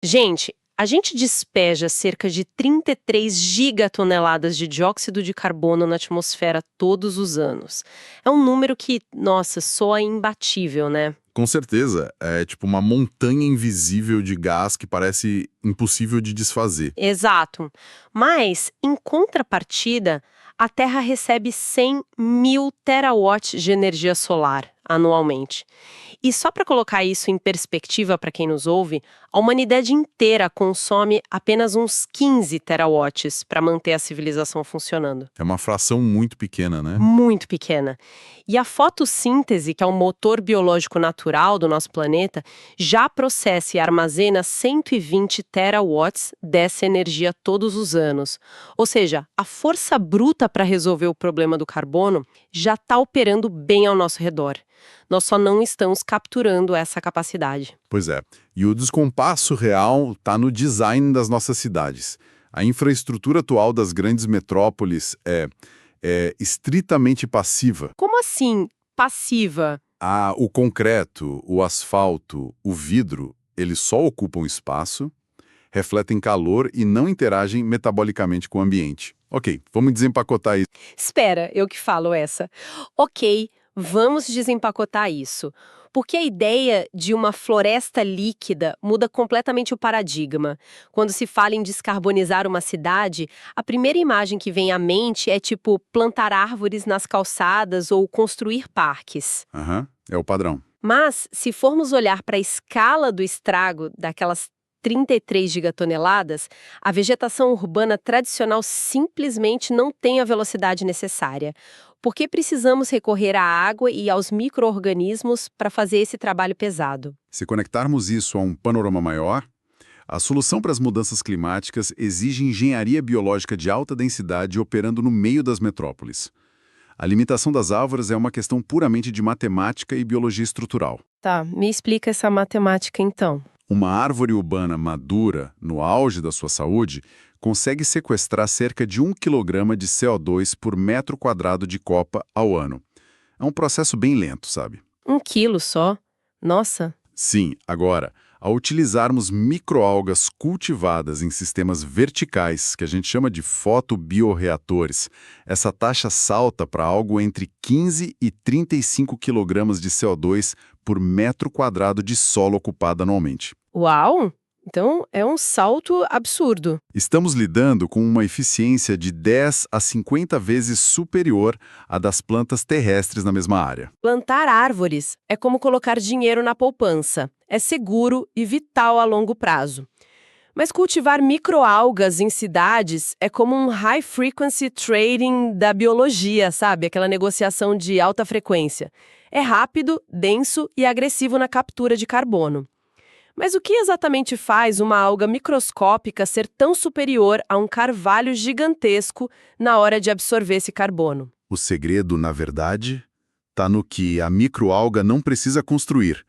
Gente, a gente despeja cerca de 33 gigatoneladas de dióxido de carbono na atmosfera todos os anos. É um número que, nossa, soa imbatível, né? Com certeza, é tipo uma montanha invisível de gás que parece impossível de desfazer. Exato. Mas, em contrapartida, a Terra recebe 100 mil terawatts de energia solar anualmente. E só para colocar isso em perspectiva para quem nos ouve, a humanidade inteira consome apenas uns 15 terawatts para manter a civilização funcionando. É uma fração muito pequena, né? Muito pequena. E a fotossíntese, que é o motor biológico natural do nosso planeta, já processa e armazena 120 terawatts dessa energia todos os anos. Ou seja, a força bruta para resolver o problema do carbono já está operando bem ao nosso redor. Nós só não estamos capturando essa capacidade. Pois é. E o descompasso real está no design das nossas cidades. A infraestrutura atual das grandes metrópoles é estritamente passiva. Como assim, passiva? O concreto, o asfalto, o vidro, eles só ocupam espaço, refletem calor e não interagem metabolicamente com o ambiente. Ok, vamos desempacotar isso. Espera, eu que falo essa. Ok, vamos desempacotar isso. Porque a ideia de uma floresta líquida muda completamente o paradigma. Quando se fala em descarbonizar uma cidade, a primeira imagem que vem à mente é tipo plantar árvores nas calçadas ou construir parques. Aham, é o padrão. Mas, se formos olhar para a escala do estrago daquelas 33 gigatoneladas, a vegetação urbana tradicional simplesmente não tem a velocidade necessária. Por que precisamos recorrer à água e aos micro-organismos para fazer esse trabalho pesado? Se conectarmos isso a um panorama maior, a solução para as mudanças climáticas exige engenharia biológica de alta densidade operando no meio das metrópoles. A limitação das árvores é uma questão puramente de matemática e biologia estrutural. Tá, me explica essa matemática então. Uma árvore urbana madura, no auge da sua saúde, consegue sequestrar cerca de 1 kg de CO2 por metro quadrado de copa ao ano. É um processo bem lento, sabe? 1 quilo só? Nossa. Sim, agora, ao utilizarmos microalgas cultivadas em sistemas verticais, que a gente chama de fotobioreatores, essa taxa salta para algo entre 15 e 35 kg de CO2 por metro quadrado de solo ocupado anualmente. Uau! Então é um salto absurdo. Estamos lidando com uma eficiência de 10 a 50 vezes superior à das plantas terrestres na mesma área. Plantar árvores é como colocar dinheiro na poupança. É seguro e vital a longo prazo. Mas cultivar microalgas em cidades é como um high frequency trading da biologia, sabe? Aquela negociação de alta frequência. É rápido, denso e agressivo na captura de carbono. Mas o que exatamente faz uma alga microscópica ser tão superior a um carvalho gigantesco na hora de absorver esse carbono? O segredo, na verdade, está no que a microalga não precisa construir.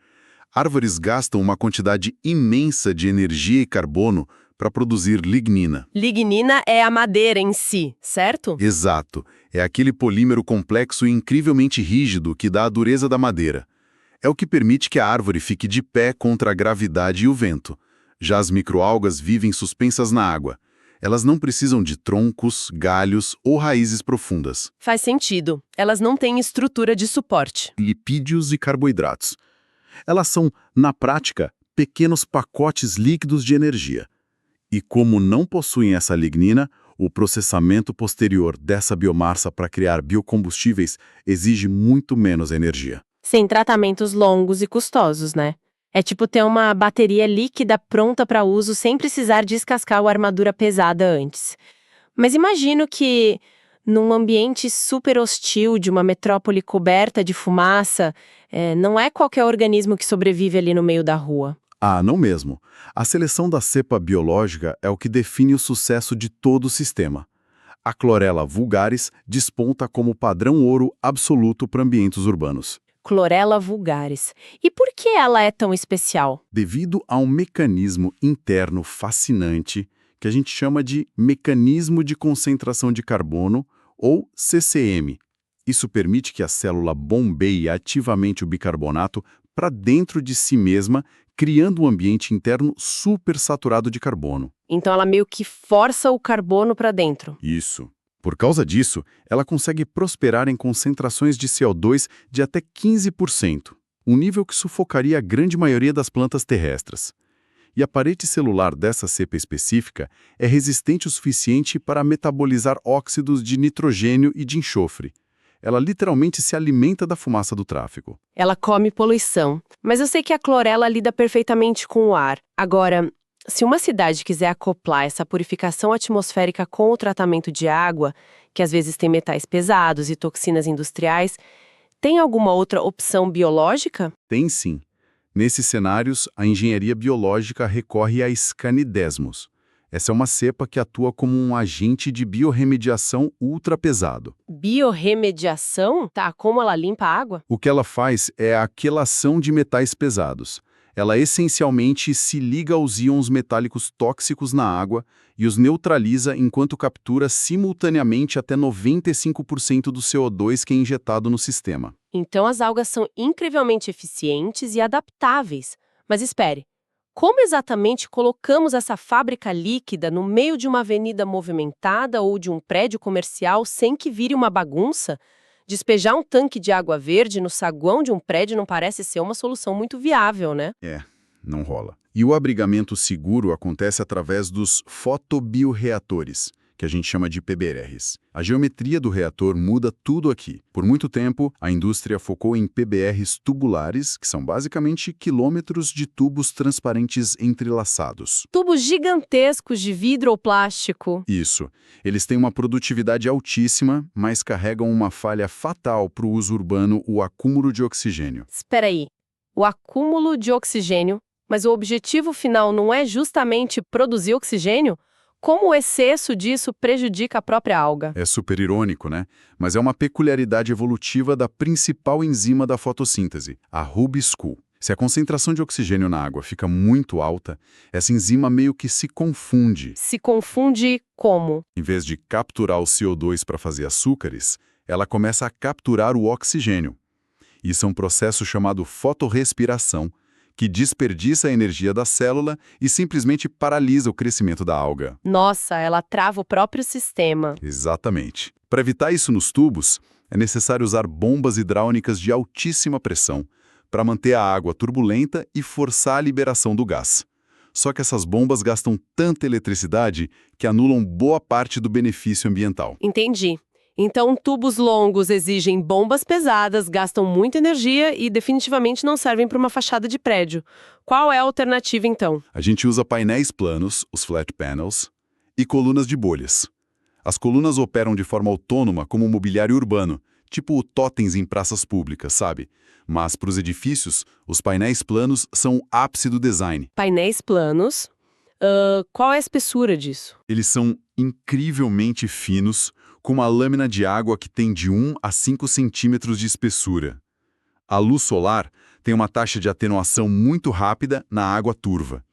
Árvores gastam uma quantidade imensa de energia e carbono para produzir lignina. Lignina é a madeira em si, certo? Exato. É aquele polímero complexo e incrivelmente rígido que dá a dureza da madeira. É o que permite que a árvore fique de pé contra a gravidade e o vento. Já as microalgas vivem suspensas na água. Elas não precisam de troncos, galhos ou raízes profundas. Faz sentido. Elas não têm estrutura de suporte. Lipídios e carboidratos. Elas são, na prática, pequenos pacotes líquidos de energia. E como não possuem essa lignina, o processamento posterior dessa biomassa para criar biocombustíveis exige muito menos energia. Sem tratamentos longos e custosos, né? É tipo ter uma bateria líquida pronta para uso sem precisar descascar a armadura pesada antes. Mas imagino que, num ambiente super hostil de uma metrópole coberta de fumaça, não é qualquer organismo que sobrevive ali no meio da rua. Ah, não mesmo. A seleção da cepa biológica é o que define o sucesso de todo o sistema. A Chlorella vulgaris desponta como padrão ouro absoluto para ambientes urbanos. Chlorella vulgaris. E por que ela é tão especial? Devido a um mecanismo interno fascinante que a gente chama de mecanismo de concentração de carbono, ou CCM. Isso permite que a célula bombeie ativamente o bicarbonato para dentro de si mesma, criando um ambiente interno super saturado de carbono. Então ela meio que força o carbono para dentro. Isso. Por causa disso, ela consegue prosperar em concentrações de CO2 de até 15%, um nível que sufocaria a grande maioria das plantas terrestres. E a parede celular dessa cepa específica é resistente o suficiente para metabolizar óxidos de nitrogênio e de enxofre. Ela literalmente se alimenta da fumaça do tráfego. Ela come poluição. Mas eu sei que a clorela lida perfeitamente com o ar. Agora, se uma cidade quiser acoplar essa purificação atmosférica com o tratamento de água, que às vezes tem metais pesados e toxinas industriais, tem alguma outra opção biológica? Tem sim. Nesses cenários, a engenharia biológica recorre a Scanidesmos. Essa é uma cepa que atua como um agente de biorremediação ultrapesado. Biorremediação? Tá, como ela limpa a água? O que ela faz é a quelação de metais pesados. Ela essencialmente se liga aos íons metálicos tóxicos na água e os neutraliza enquanto captura simultaneamente até 95% do CO2 que é injetado no sistema. Então as algas são incrivelmente eficientes e adaptáveis. Mas espere, como exatamente colocamos essa fábrica líquida no meio de uma avenida movimentada ou de um prédio comercial sem que vire uma bagunça? Despejar um tanque de água verde no saguão de um prédio não parece ser uma solução muito viável, né? Não rola. E o abrigamento seguro acontece através dos fotobioreatores, que a gente chama de PBRs. A geometria do reator muda tudo aqui. Por muito tempo, a indústria focou em PBRs tubulares, que são basicamente quilômetros de tubos transparentes entrelaçados. Tubos gigantescos de vidro ou plástico. Isso. Eles têm uma produtividade altíssima, mas carregam uma falha fatal para o uso urbano, o acúmulo de oxigênio. Espera aí. O acúmulo de oxigênio, mas o objetivo final não é justamente produzir oxigênio? Como o excesso disso prejudica a própria alga? É super irônico, né? Mas é uma peculiaridade evolutiva da principal enzima da fotossíntese, a rubisco. Se a concentração de oxigênio na água fica muito alta, essa enzima meio que se confunde. Se confunde como? Em vez de capturar o CO2 para fazer açúcares, ela começa a capturar o oxigênio. Isso é um processo chamado fotorrespiração, que desperdiça a energia da célula e simplesmente paralisa o crescimento da alga. Nossa, ela trava o próprio sistema. Exatamente. Para evitar isso nos tubos, é necessário usar bombas hidráulicas de altíssima pressão para manter a água turbulenta e forçar a liberação do gás. Só que essas bombas gastam tanta eletricidade que anulam boa parte do benefício ambiental. Entendi. Então, tubos longos exigem bombas pesadas, gastam muita energia e definitivamente não servem para uma fachada de prédio. Qual é a alternativa, então? A gente usa painéis planos, os flat panels, e colunas de bolhas. As colunas operam de forma autônoma como um mobiliário urbano, tipo totens em praças públicas, sabe? Mas para os edifícios, os painéis planos são o ápice do design. Painéis planos. Qual é a espessura disso? Eles são incrivelmente finos, com uma lâmina de água que tem de 1 a 5 centímetros de espessura. A luz solar tem uma taxa de atenuação muito rápida na água turva.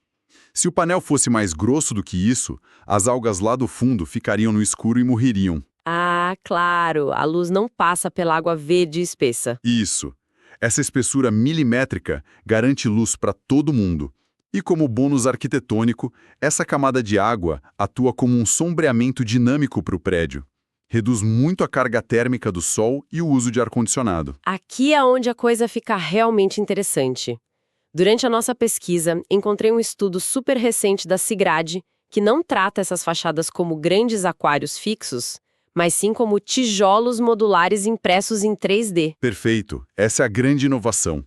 Se o painel fosse mais grosso do que isso, as algas lá do fundo ficariam no escuro e morreriam. Ah, claro, a luz não passa pela água verde espessa. Isso. Essa espessura milimétrica garante luz para todo mundo. E como bônus arquitetônico, essa camada de água atua como um sombreamento dinâmico para o prédio. Reduz muito a carga térmica do sol e o uso de ar-condicionado. Aqui é onde a coisa fica realmente interessante. Durante a nossa pesquisa, encontrei um estudo super recente da Sigrade, que não trata essas fachadas como grandes aquários fixos, mas sim como tijolos modulares impressos em 3D. Perfeito. Essa é a grande inovação.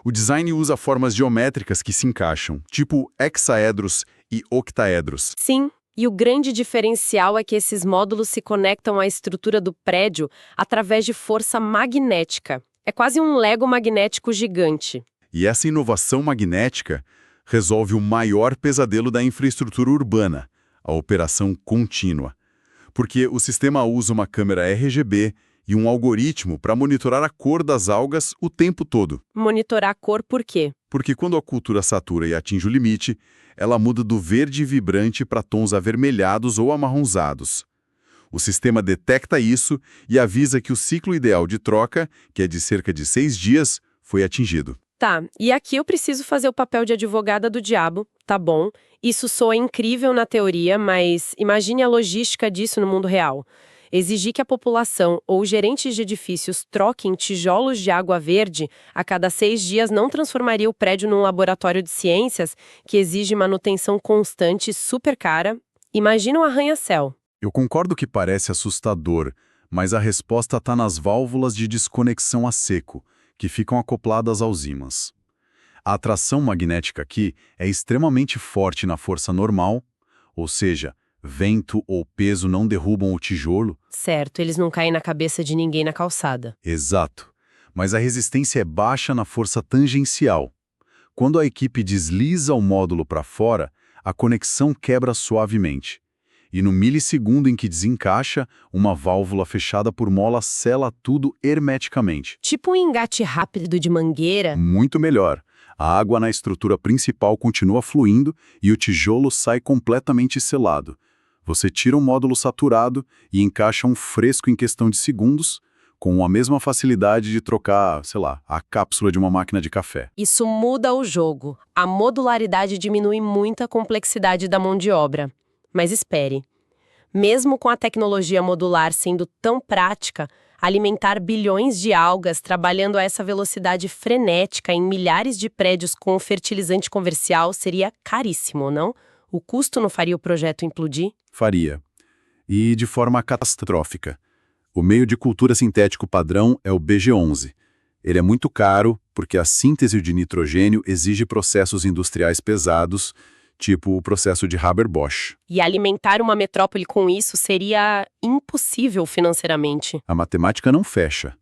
O design usa formas geométricas que se encaixam, tipo hexaedros e octaedros. Sim. E o grande diferencial é que esses módulos se conectam à estrutura do prédio através de força magnética. É quase um Lego magnético gigante. E essa inovação magnética resolve o maior pesadelo da infraestrutura urbana, a operação contínua. Porque o sistema usa uma câmera RGB e um algoritmo para monitorar a cor das algas o tempo todo. Monitorar a cor por quê? Porque quando a cultura satura e atinge o limite, ela muda do verde vibrante para tons avermelhados ou amarronzados. O sistema detecta isso e avisa que o ciclo ideal de troca, que é de cerca de 6 dias, foi atingido. Tá, e aqui eu preciso fazer o papel de advogada do diabo, tá bom? Isso soa incrível na teoria, mas imagine a logística disso no mundo real. Exigir que a população ou gerentes de edifícios troquem tijolos de água verde a cada 6 dias não transformaria o prédio num laboratório de ciências que exige manutenção constante e super cara? Imagina um arranha-céu. Eu concordo que parece assustador, mas a resposta está nas válvulas de desconexão a seco, que ficam acopladas aos ímãs. A atração magnética aqui é extremamente forte na força normal, ou seja, vento ou peso não derrubam o tijolo. Certo, eles não caem na cabeça de ninguém na calçada. Exato, mas a resistência é baixa na força tangencial. Quando a equipe desliza o módulo para fora, a conexão quebra suavemente. E no milissegundo em que desencaixa, uma válvula fechada por mola sela tudo hermeticamente. Tipo um engate rápido de mangueira. Muito melhor. A água na estrutura principal continua fluindo e o tijolo sai completamente selado. Você tira um módulo saturado e encaixa um fresco em questão de segundos, com a mesma facilidade de trocar, sei lá, a cápsula de uma máquina de café. Isso muda o jogo. A modularidade diminui muito a complexidade da mão de obra. Mas espere. Mesmo com a tecnologia modular sendo tão prática, alimentar bilhões de algas trabalhando a essa velocidade frenética em milhares de prédios com fertilizante comercial seria caríssimo, não? O custo não faria o projeto implodir? Faria. E de forma catastrófica. O meio de cultura sintético padrão é o BG11. Ele é muito caro porque a síntese de nitrogênio exige processos industriais pesados, tipo o processo de Haber-Bosch. E alimentar uma metrópole com isso seria impossível financeiramente. A matemática não fecha.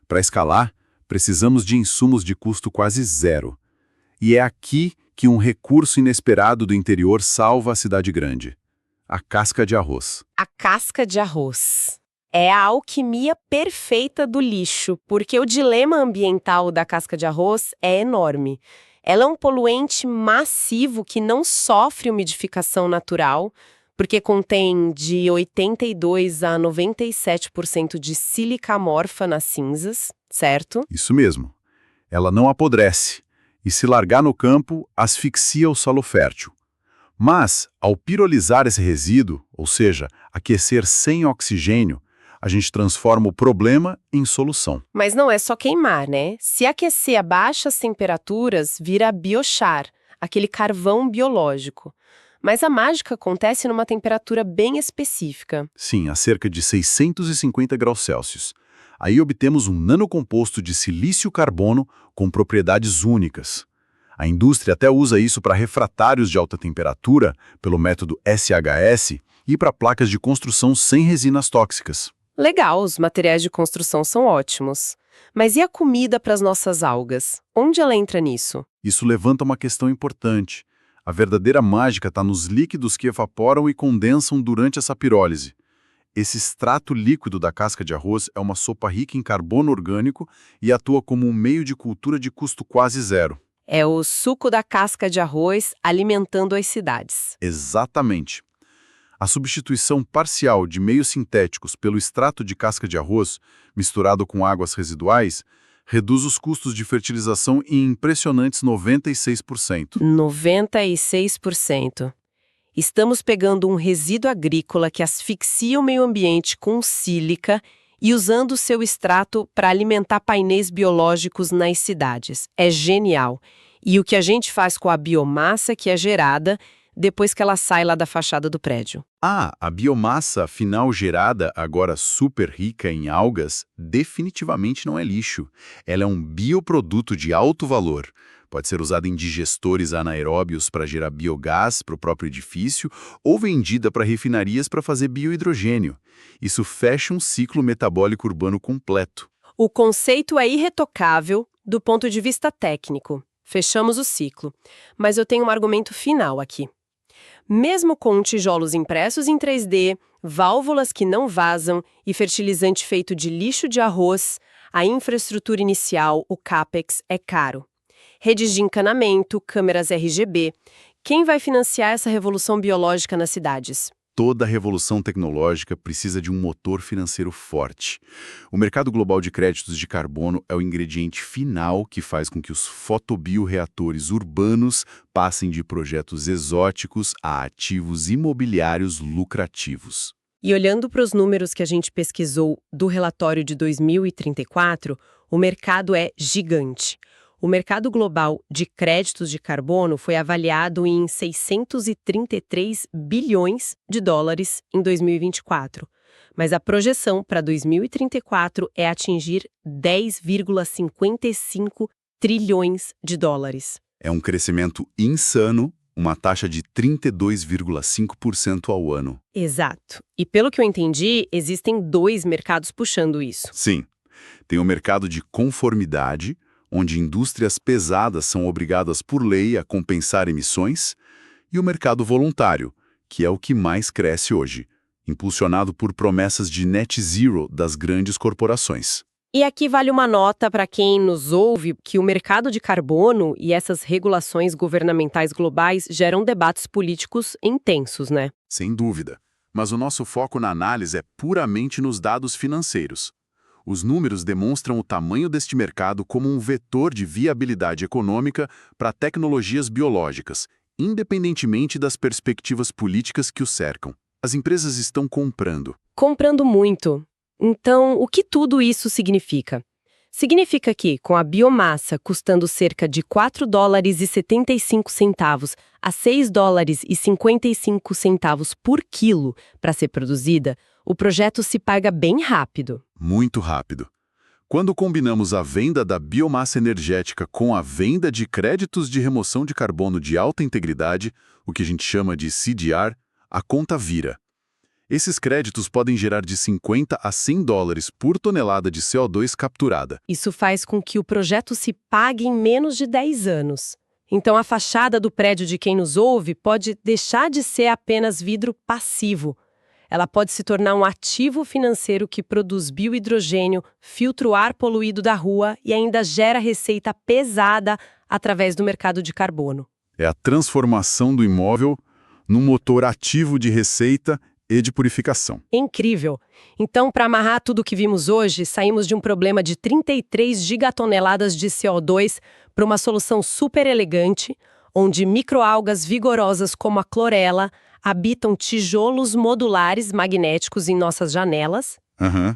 Para escalar, precisamos de insumos de custo quase zero. E é aqui que um recurso inesperado do interior salva a cidade grande. A casca de arroz. A casca de arroz. É a alquimia perfeita do lixo, porque o dilema ambiental da casca de arroz é enorme. Ela é um poluente massivo que não sofre umidificação natural, porque contém de 82% a 97% de sílica amorfa nas cinzas, certo? Isso mesmo. Ela não apodrece e, se largar no campo, asfixia o solo fértil. Mas, ao pirolizar esse resíduo, ou seja, aquecer sem oxigênio, a gente transforma o problema em solução. Mas não é só queimar, né? Se aquecer a baixas temperaturas, vira biochar, aquele carvão biológico. Mas a mágica acontece numa temperatura bem específica. Sim, a cerca de 650 graus Celsius. Aí obtemos um nanocomposto de silício-carbono com propriedades únicas. A indústria até usa isso para refratários de alta temperatura, pelo método SHS, e para placas de construção sem resinas tóxicas. Legal, os materiais de construção são ótimos. Mas e a comida para as nossas algas? Onde ela entra nisso? Isso levanta uma questão importante. A verdadeira mágica está nos líquidos que evaporam e condensam durante essa pirólise. Esse extrato líquido da casca de arroz é uma sopa rica em carbono orgânico e atua como um meio de cultura de custo quase zero. É o suco da casca de arroz alimentando as cidades. Exatamente. A substituição parcial de meios sintéticos pelo extrato de casca de arroz, misturado com águas residuais, reduz os custos de fertilização em impressionantes 96%. 96%. Estamos pegando um resíduo agrícola que asfixia o meio ambiente com sílica e usando seu extrato para alimentar painéis biológicos nas cidades. É genial. E o que a gente faz com a biomassa que é gerada depois que ela sai lá da fachada do prédio? A biomassa final gerada, agora super rica em algas, definitivamente não é lixo. Ela é um bioproduto de alto valor. Pode ser usada em digestores anaeróbios para gerar biogás para o próprio edifício ou vendida para refinarias para fazer biohidrogênio. Isso fecha um ciclo metabólico urbano completo. O conceito é irretocável do ponto de vista técnico. Fechamos o ciclo. Mas eu tenho um argumento final aqui. Mesmo com tijolos impressos em 3D, válvulas que não vazam e fertilizante feito de lixo de arroz, a infraestrutura inicial, o CAPEX, é caro. Redes de encanamento, câmeras RGB. Quem vai financiar essa revolução biológica nas cidades? Toda revolução tecnológica precisa de um motor financeiro forte. O mercado global de créditos de carbono é o ingrediente final que faz com que os fotobioreatores urbanos passem de projetos exóticos a ativos imobiliários lucrativos. E olhando para os números que a gente pesquisou do relatório de 2034, o mercado é gigante. O mercado global de créditos de carbono foi avaliado em 633 bilhões de dólares em 2024, mas a projeção para 2034 é atingir 10,55 trilhões de dólares. É um crescimento insano, uma taxa de 32,5% ao ano. Exato. E pelo que eu entendi, existem dois mercados puxando isso. Sim, tem o mercado de conformidade, onde indústrias pesadas são obrigadas por lei a compensar emissões, e o mercado voluntário, que é o que mais cresce hoje, impulsionado por promessas de net zero das grandes corporações. E aqui vale uma nota para quem nos ouve que o mercado de carbono e essas regulações governamentais globais geram debates políticos intensos, né? Sem dúvida. Mas o nosso foco na análise é puramente nos dados financeiros. Os números demonstram o tamanho deste mercado como um vetor de viabilidade econômica para tecnologias biológicas, independentemente das perspectivas políticas que o cercam. As empresas estão comprando. Comprando muito. Então, o que tudo isso significa? Significa que, com a biomassa custando cerca de $4,75 a $6,55 por quilo para ser produzida, o projeto se paga bem rápido. Muito rápido. Quando combinamos a venda da biomassa energética com a venda de créditos de remoção de carbono de alta integridade, o que a gente chama de CDR, a conta vira. Esses créditos podem gerar de 50 a 100 dólares por tonelada de CO2 capturada. Isso faz com que o projeto se pague em menos de 10 anos. Então, a fachada do prédio de quem nos ouve pode deixar de ser apenas vidro passivo. Ela pode se tornar um ativo financeiro que produz biohidrogênio, filtra o ar poluído da rua e ainda gera receita pesada através do mercado de carbono. É a transformação do imóvel num motor ativo de receita e de purificação. Incrível! Então, para amarrar tudo o que vimos hoje, saímos de um problema de 33 gigatoneladas de CO2 para uma solução super elegante, onde microalgas vigorosas como a clorela habitam tijolos modulares magnéticos em nossas janelas.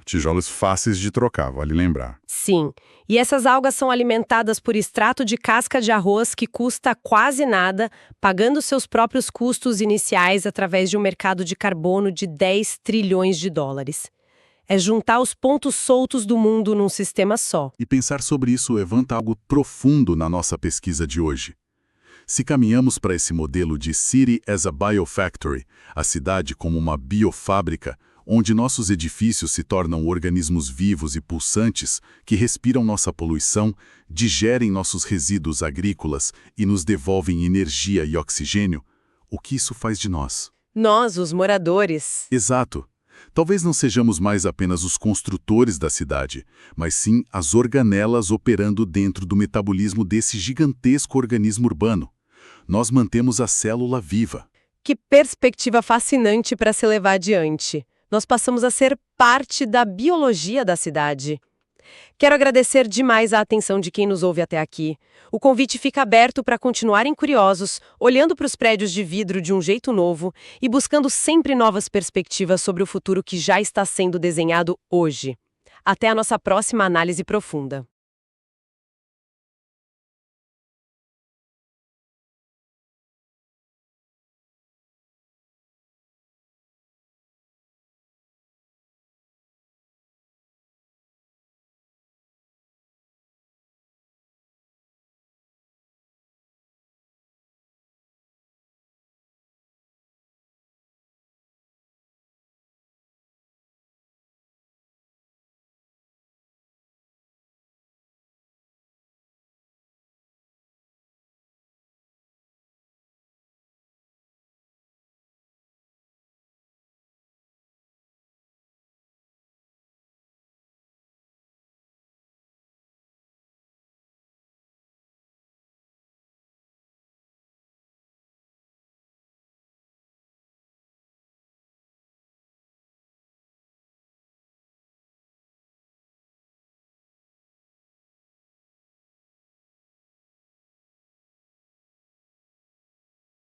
Tijolos fáceis de trocar, vale lembrar. Sim, e essas algas são alimentadas por extrato de casca de arroz que custa quase nada, pagando seus próprios custos iniciais através de um mercado de carbono de 10 trilhões de dólares. É juntar os pontos soltos do mundo num sistema só. E pensar sobre isso levanta algo profundo na nossa pesquisa de hoje. Se caminhamos para esse modelo de City as a Biofactory, a cidade como uma biofábrica, onde nossos edifícios se tornam organismos vivos e pulsantes que respiram nossa poluição, digerem nossos resíduos agrícolas e nos devolvem energia e oxigênio, o que isso faz de nós? Nós, os moradores. Exato. Talvez não sejamos mais apenas os construtores da cidade, mas sim as organelas operando dentro do metabolismo desse gigantesco organismo urbano. Nós mantemos a célula viva. Que perspectiva fascinante para se levar adiante. Nós passamos a ser parte da biologia da cidade. Quero agradecer demais a atenção de quem nos ouve até aqui. O convite fica aberto para continuarem curiosos, olhando para os prédios de vidro de um jeito novo e buscando sempre novas perspectivas sobre o futuro que já está sendo desenhado hoje. Até a nossa próxima análise profunda.